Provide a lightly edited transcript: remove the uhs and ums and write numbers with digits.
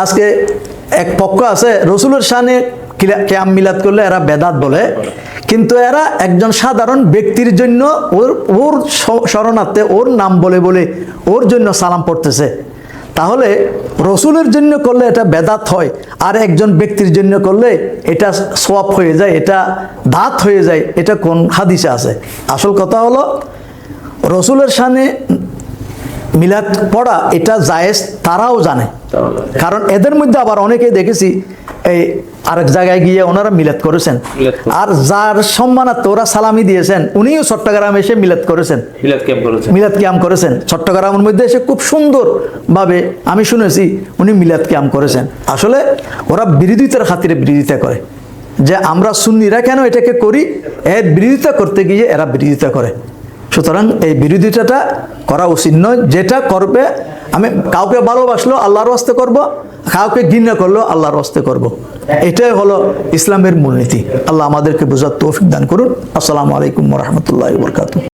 আজকে এক পক্ষ আছে রসুলের শানে কিয়াম মিলাদ করলে এরা বেদাত বলে, কিন্তু এরা একজন সাধারণ ব্যক্তির জন্য ওর শরণার্থে ওর নাম বলে বলে ওর জন্য সালাম পড়তেছে। তাহলে রসুলের জন্য করলে এটা বেদাত হয়, আর একজন ব্যক্তির জন্য করলে এটা সওয়াব হয়ে যায়, এটা দাত হয়ে যায়। এটা কোন হাদিসে আছে? আসল কথা হলো রসুলের শানে মিলাদ পড়া এটা জায়েজ, তারাও জানে। কারণ এদের মধ্যে আবার অনেকেই দেখেছি এই আরেক জায়গায় গিয়ে ওনারা মিলাদ করেছেন, আর যার সম্মানার্থে ওরা সালামি দিয়েছেন উনিও চট্টগ্রামে এসে মিলাদ করেছেন, মিলাদ কিয়াম করেছেন। চট্টগ্রামের মধ্যে এসে খুব সুন্দর ভাবে আমি শুনেছি উনি মিলাদ কিয়াম করেছেন। আসলে ওরা বিরোধিতার খাতিরে বিরোধিতা করে, যে আমরা সুন্নিরা কেন এটাকে করি, এর বিরোধিতা করতে গিয়ে এরা বিরোধিতা করে। সুতরাং এই বিরোধিতাটা করা উচিত নয়। যেটা করবে, আমি কাউকে ভালোবাসলো আল্লাহর ওয়াস্তে করব, কাউকে ঘৃণা করলো আল্লাহর ওয়াস্তে করব। এটাই হলো ইসলামের মূলনীতি। আল্লাহ আমাদেরকে বোঝার তৌফিক দান করুন। আসসালামু আলাইকুম ওয়া রাহমাতুল্লাহি ওয়া বারাকাতুহু।